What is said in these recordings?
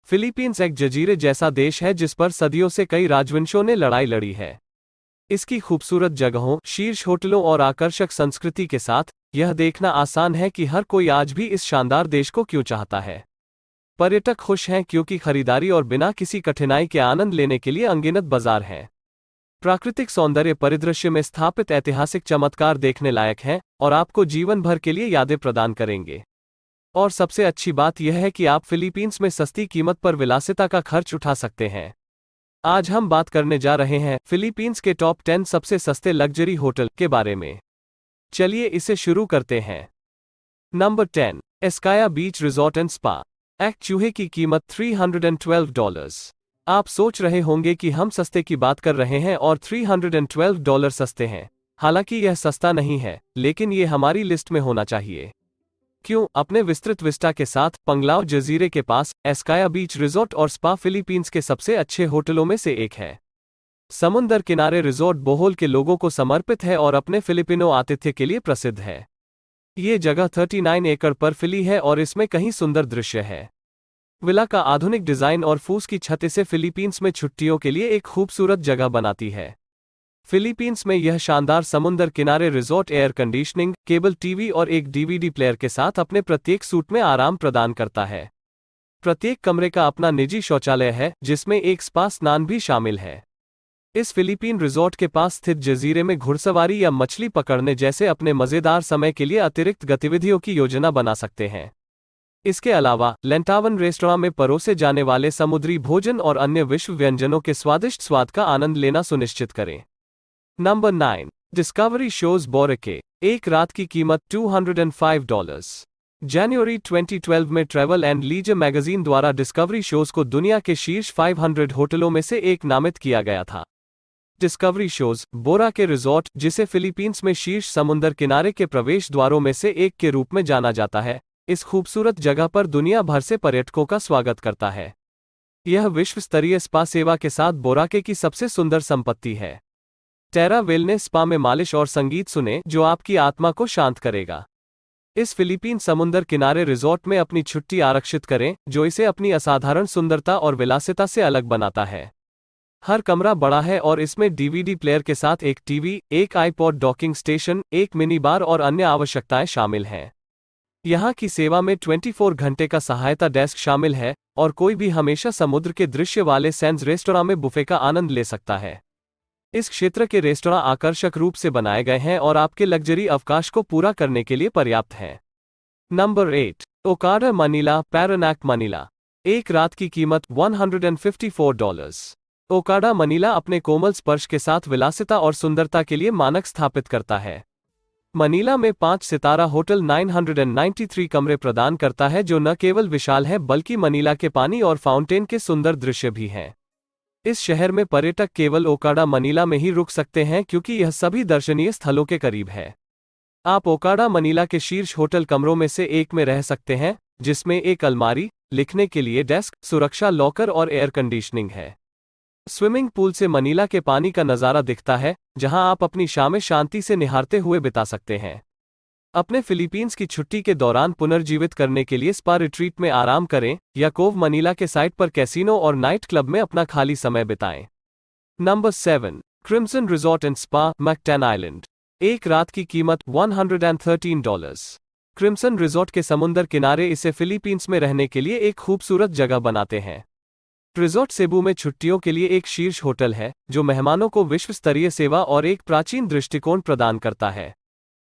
Philippines एक जजीरे जैसा देश है जिस पर सदियों से कई राजवंशों ने लड़ाई लड़ी है। इसकी खूबसूरत जगहों, शीर्ष होटलों और आकर्षक संस्कृति के साथ यह देखना आसान है कि हर कोई आज भी इस शानदार देश को क्यों चाहता है। पर्यटक खुश हैं क्योंकि खरीदारी और बिना किसी कठिनाई के आनंद लेने के लिए अनगिनत बाजार हैं। प्राकृतिक सौंदर्य परिदृश्य में स्थापित ऐतिहासिक चमत्कार देखने लायक हैं और आपको जीवन भर के लिए यादें प्रदान करेंगे। और सबसे अच्छी बात यह है कि आप फिलीपींस में सस्ती कीमत पर विलासिता का खर्च उठा सकते हैं। आज हम बात करने जा रहे हैं फिलीपींस के टॉप 10 सबसे सस्ते लग्जरी होटल के बारे में। चलिए इसे शुरू करते हैं। Number 10, Eskaya beach resort and spa. एक चूहे की कीमत $312। आप सोच रहे होंगे कि हम सस्ते की बात कर रहे हैं और $312 सस्ते हैं। हालांकि यह सस्ता नहीं है, लेकिन ये हमारी लिस्ट में होना चाहिए। क्यों? अपने विस्तृत विस्टा के साथ पंगलाव जजीरे के पास एस्काया बीच रिजॉर्ट और स्पा फिलीपींस के सबसे अच्छे होटलों में से एक है। समुंदर किनारे रिजॉर्ट बोहोल के लोगों को समर्पित है और अपने फिलिपिनो आतिथ्य के लिए प्रसिद्ध है। ये जगह 39 एकड़ पर फैली है और इसमें कई सुंदर दृश्य है। विला का आधुनिक डिजाइन और फूस की छत इसे फिलीपींस में छुट्टियों के लिए एक खूबसूरत जगह बनाती है। फिलीपींस में यह शानदार समुंदर किनारे resort air conditioning, cable TV और एक डीवीडी प्लेयर के साथ अपने प्रत्येक सूट में आराम प्रदान करता है। प्रत्येक कमरे का अपना निजी शौचालय है, जिसमें एक स्पा स्नान भी शामिल है। इस फिलीपीन रिजॉर्ट के पास स्थित जजीरे में घुड़सवारी या मछली पकड़ने जैसे अपने मजेदार समय के लिए अतिरिक्त गतिविधियों की योजना बना सकते हैं। इसके अलावा लेंटावन रेस्तरां में परोसे जाने वाले समुद्री भोजन और अन्य विश्व व्यंजनों के स्वादिष्ट स्वाद का आनंद लेना सुनिश्चित करें। Number 9, discovery shows Borke. एक रात की कीमत $205। जनवरी 2012 में ट्रैवल एंड लीजर मैगजीन द्वारा डिस्कवरी शोज को दुनिया के शीर्ष 500 होटलों में से एक नामित किया गया था। डिस्कवरी शोज बोराके रिजॉर्ट, जिसे फिलीपींस में शीर्ष समुंदर किनारे के प्रवेश द्वारों में से एक के रूप में जाना जाता है, इस खूबसूरत जगह पर दुनिया भर से पर्यटकों का स्वागत करता है। यह विश्व स्तरीय स्पा सेवा के साथ बोराके की सबसे सुंदर संपत्ति है। टेरा वेलनेस स्पा में मालिश और संगीत सुने जो आपकी आत्मा को शांत करेगा। इस फिलीपीन समुंदर किनारे रिजॉर्ट में अपनी छुट्टी आरक्षित करें, जो इसे अपनी असाधारण सुंदरता और विलासिता से अलग बनाता है। हर कमरा बड़ा है और इसमें डीवीडी प्लेयर के साथ एक टीवी, एक आईपॉड डॉकिंग स्टेशन, एक मिनी बार और अन्य आवश्यकताएं शामिल हैं। यहाँ की सेवा में 24 घंटे का सहायता डेस्क शामिल है और कोई भी हमेशा समुद्र के दृश्य वाले सैंड्स रेस्तरां में बुफे का आनंद ले सकता है। इस क्षेत्र के रेस्तरां आकर्षक रूप से बनाए गए हैं और आपके लग्जरी अवकाश को पूरा करने के लिए पर्याप्त हैं। Number 8, Okada Manila Paranaque Manila. एक रात की कीमत $154। ओकाडा मनीला अपने कोमल स्पर्श के साथ विलासिता और सुंदरता के लिए मानक स्थापित करता है। मनीला में 5 सितारा होटल 993 कमरे प्रदान करता है, जो न केवल विशाल है बल्कि मनीला के पानी और फाउंटेन के सुंदर दृश्य भी हैं। इस शहर में पर्यटक केवल ओकाडा मनीला में ही रुक सकते हैं क्योंकि यह सभी दर्शनीय स्थलों के करीब है। आप ओकाडा मनीला के शीर्ष होटल कमरों में से एक में रह सकते हैं, जिसमें एक अलमारी, लिखने के लिए डेस्क, सुरक्षा लॉकर और एयर कंडीशनिंग है। स्विमिंग पूल से मनीला के पानी का नज़ारा दिखता है, जहां आप अपनी शामें शांति से निहारते हुए बिता सकते हैं। अपने फिलीपींस की छुट्टी के दौरान पुनर्जीवित करने के लिए स्पा रिट्रीट में आराम करें या कोव मनीला के साइट पर कैसीनो और नाइट क्लब में अपना खाली समय बिताएं। Number 7, Crimson resort and spa Mactan island. एक रात की कीमत $113। क्रिम्सन रिजॉर्ट के समुंदर किनारे इसे फिलीपींस में रहने के लिए एक खूबसूरत जगह बनाते हैं। रिजॉर्ट सेबू में छुट्टियों के लिए एक शीर्ष होटल है, जो मेहमानों को विश्व स्तरीय सेवा और एक प्राचीन दृष्टिकोण प्रदान करता है।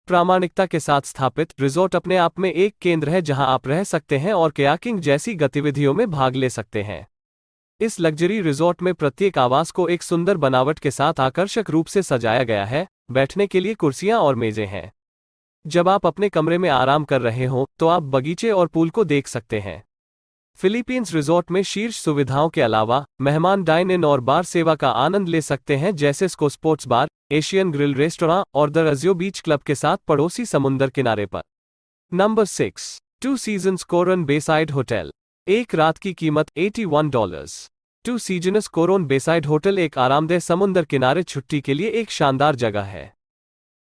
प्रामाणिकता के साथ स्थापित रिजॉर्ट अपने आप में एक केंद्र है जहां आप रह सकते हैं और कयाकिंग जैसी गतिविधियों में भाग ले सकते हैं। इस लग्जरी रिजॉर्ट में प्रत्येक आवास को एक सुंदर बनावट के साथ आकर्षक रूप से सजाया गया है। बैठने के लिए कुर्सियां और मेजें हैं। जब आप अपने कमरे में आराम कर रहे हों तो आप बगीचे और पूल को देख सकते हैं। फिलीपींस रिजॉर्ट में शीर्ष सुविधाओं के अलावा मेहमान डाइन इन और बार सेवा का आनंद ले सकते हैं, जैसे स्को sports bar, Asian grill restaurant और द रजियो बीच क्लब के साथ पड़ोसी समुंदर किनारे पर। Number 6, Two Seasons Coron Bayside hotel. एक रात की कीमत $81। Two Seasons Coron Bayside hotel एक आरामदेह समुंदर किनारे छुट्टी के लिए एक शानदार जगह है।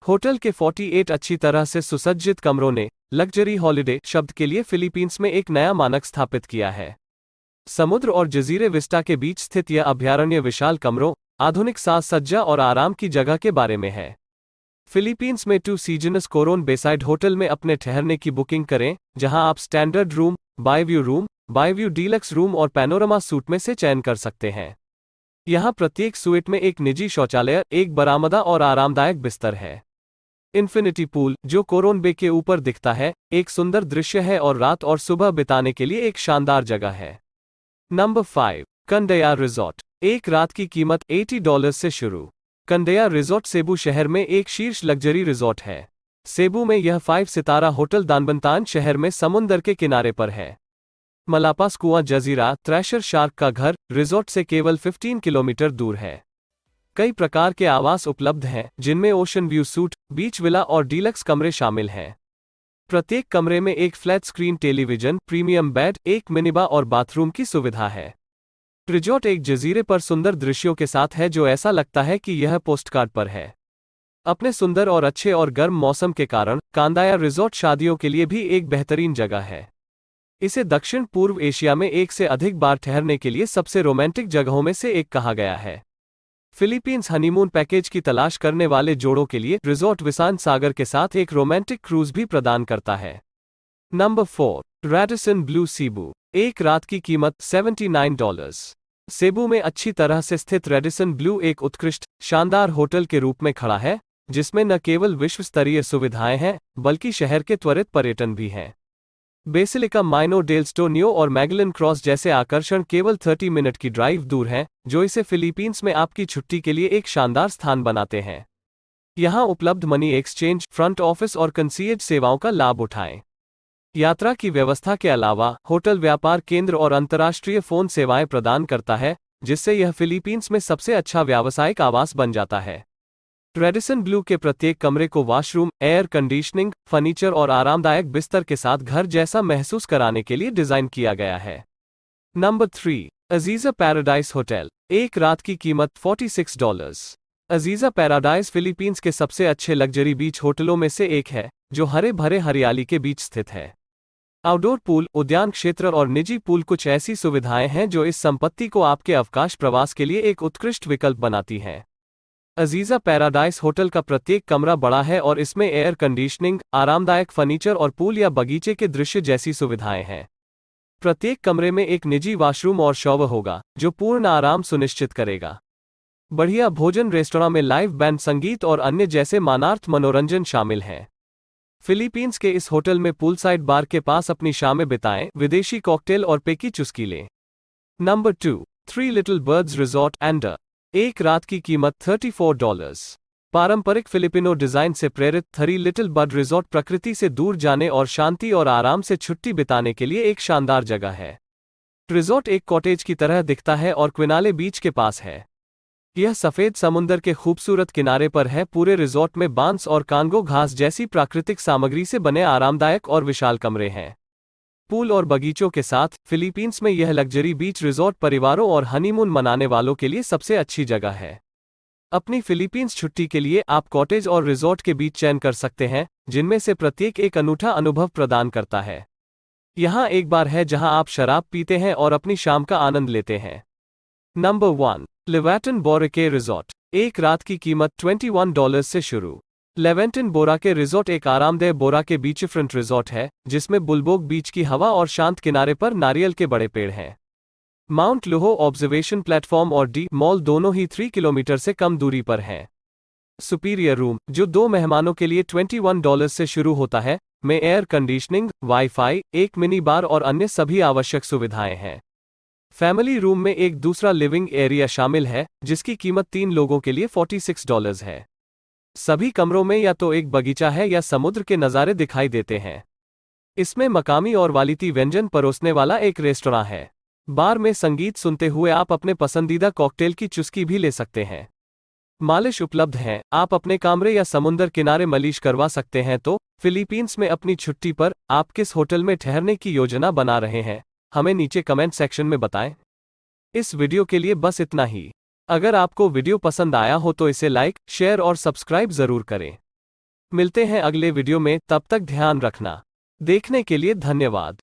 होटल के 48 अच्छी तरह से सुसज्जित कमरों ने लग्जरी हॉलिडे शब्द के लिए फिलीपींस में एक नया मानक स्थापित किया है। समुद्र और जजीरे विस्टा के बीच स्थित यह अभयारण्य विशाल कमरों, आधुनिक साज सज्जा और आराम की जगह के बारे में है। फिलीपींस में 2 सीजनस कोरोन बेसाइड होटल में अपने ठहरने की बुकिंग करें, जहां आप स्टैंडर्ड रूम, बायव्यू डीलक्स रूम और पैनोरमा सूट में से चयन कर सकते हैं। यहां प्रत्येक स्वीट में एक निजी शौचालय, एक बरामदा और आरामदायक बिस्तर है। इन्फिनिटी पूल, जो कोरोन बे के ऊपर दिखता है, एक सुंदर दृश्य है और रात और सुबह बिताने के लिए एक शानदार जगह है। Number 5, Kandaya resort. एक रात की कीमत $80 से शुरू। कंडया रिजॉर्ट सेबू शहर में एक शीर्ष लग्जरी रिजॉर्ट है। सेबू में यह 5 सितारा होटल दानबंतान शहर में समुंदर के किनारे पर है। मलापास कुआं जजीरा, थ्रैशर शार्क का घर, रिजॉर्ट से केवल 15 किलोमीटर दूर है। कई प्रकार के आवास उपलब्ध हैं, जिनमें ओशन व्यू सूट, बीच विला और डीलक्स कमरे शामिल हैं। प्रत्येक कमरे में एक flat screen television, premium bed, एक मिनीबार और बाथरूम की सुविधा है। रिजॉर्ट एक जजीरे पर सुंदर दृश्यों के साथ है जो ऐसा लगता है कि यह पोस्टकार्ड पर है। अपने सुंदर और अच्छे और गर्म मौसम के कारण कांदाया रिजॉर्ट शादियों के लिए भी एक बेहतरीन जगह है। इसे दक्षिण पूर्व एशिया में एक से अधिक बार ठहरने के लिए सबसे रोमांटिक जगहों में से एक कहा गया है। फिलीपींस हनीमून पैकेज की तलाश करने वाले जोड़ों के लिए रिजॉर्ट विशांत सागर के साथ एक रोमांटिक क्रूज भी प्रदान करता है। Number 4, Radisson Blu Cebu. एक रात की कीमत $79। सेबू में अच्छी तरह से स्थित रैडिसन ब्लू एक उत्कृष्ट, शानदार होटल के रूप में खड़ा है, जिसमें न केवल विश्व स्तरीय सुविधाएं हैं, बल्कि शहर के त्वरित पर्यटन भी हैं। बेसिलिका माइनोर डेल स्टोनियो और मैगलन क्रॉस जैसे आकर्षण केवल 30 मिनट की ड्राइव दूर हैं, जो इसे फिलीपींस में आपकी छुट्टी के लिए एक शानदार स्थान बनाते हैं। यहां उपलब्ध मनी एक्सचेंज, फ्रंट ऑफिस और कंसीएज सेवाओं का लाभ उठाएं। यात्रा की व्यवस्था के अलावा होटल व्यापार केंद्र और अंतर्राष्ट्रीय फोन सेवाएं प्रदान करता है, जिससे यह फिलीपींस में सबसे अच्छा व्यावसायिक आवास बन जाता है। रैडिसन ब्लू के प्रत्येक कमरे को वॉशरूम, एयर कंडीशनिंग, फर्नीचर और आरामदायक बिस्तर के साथ घर जैसा महसूस कराने के लिए डिजाइन किया गया है। Number 3, Aziza Paradise hotel. एक रात की कीमत $46। अजीजा पैराडाइज फिलीपींस के सबसे अच्छे लग्जरी बीच होटलों में से एक है, जो हरे भरे हरियाली के बीच स्थित है। आउटडोर पूल, उद्यान क्षेत्र और निजी पूल कुछ ऐसी सुविधाएं हैं जो इस संपत्ति को आपके अवकाश प्रवास के लिए एक उत्कृष्ट विकल्प बनाती हैं। अजीजा पैराडाइस होटल का प्रत्येक कमरा बड़ा है और इसमें एयर कंडीशनिंग, आरामदायक फर्नीचर और पूल या बगीचे के दृश्य जैसी सुविधाएं हैं। प्रत्येक कमरे में एक निजी वॉशरूम और शॉवर होगा, जो पूर्ण आराम सुनिश्चित करेगा। बढ़िया भोजन, रेस्तरां में लाइव बैंड संगीत और अन्य जैसे मानार्थ मनोरंजन शामिल हैं। फिलीपींस के इस होटल में पूलसाइड बार के पास अपनी शामें बिताएं, विदेशी कॉकटेल और पेकी चुस्की लें। नंबर 2, 3 लिटिल बर्ड्स रिजॉर्ट एंडर। एक रात की कीमत $34। पारंपरिक फिलिपिनो डिजाइन से प्रेरित 3 लिटिल बर्ड रिजॉर्ट प्रकृति से दूर जाने और शांति और आराम से छुट्टी बिताने के लिए एक शानदार जगह है। रिजॉर्ट एक कॉटेज की तरह दिखता है और क्विनाले बीच के पास है। यह सफेद समुंदर के खूबसूरत किनारे पर है। पूरे रिजॉर्ट में बांस और कांगो घास जैसी प्राकृतिक सामग्री से बने आरामदायक और विशाल कमरे हैं। पूल और बगीचों के साथ फिलीपींस में यह लग्जरी बीच रिजॉर्ट परिवारों और हनीमून मनाने वालों के लिए सबसे अच्छी जगह है। अपनी फिलीपींस छुट्टी के लिए आप कॉटेज और रिजॉर्ट के बीच चयन कर सकते हैं, जिनमें से प्रत्येक एक अनूठा अनुभव प्रदान करता है। यहाँ एक बार है जहाँ आप शराब पीते हैं और अपनी शाम का आनंद लेते हैं। Number 1, Levantin Boracay resort. एक रात की कीमत $21 से शुरू। लेवेंटन बोराके रिजॉर्ट एक आरामदेह बोराके बीचफ्रंट रिजॉर्ट है, जिसमें बुलबोग बीच की हवा और शांत किनारे पर नारियल के बड़े पेड़ हैं। माउंट लुहो ऑब्जर्वेशन प्लेटफॉर्म और डी मॉल दोनों ही 3 किलोमीटर से कम दूरी पर हैं। सुपीरियर रूम, जो 2 मेहमानों के लिए $21 से शुरू होता है, में एयर कंडीशनिंग, वाईफाई, एक मिनी बार और अन्य सभी आवश्यक सुविधाएं हैं। फैमिली रूम में एक दूसरा लिविंग एरिया शामिल है, जिसकी कीमत 3 लोगों के लिए $46 है। सभी कमरों में या तो एक बगीचा है या समुद्र के नज़ारे दिखाई देते हैं। इसमें मकामी और वालिती व्यंजन परोसने वाला एक रेस्तरां है। बार में संगीत सुनते हुए आप अपने पसंदीदा कॉकटेल की चुस्की भी ले सकते हैं। मालिश उपलब्ध हैं, आप अपने कमरे या समुद्र किनारे मालिश करवा सकते हैं। तो फिलीपींस में अपनी छुट्टी पर आप किस होटल में ठहरने की योजना बना रहे हैं, हमें नीचे कमेंट सेक्शन में बताएं। इस वीडियो के लिए बस इतना ही। अगर आपको वीडियो पसंद आया हो तो इसे लाइक, शेयर और सब्सक्राइब जरूर करें। मिलते हैं अगले वीडियो में, तब तक ध्यान रखना। देखने के लिए धन्यवाद।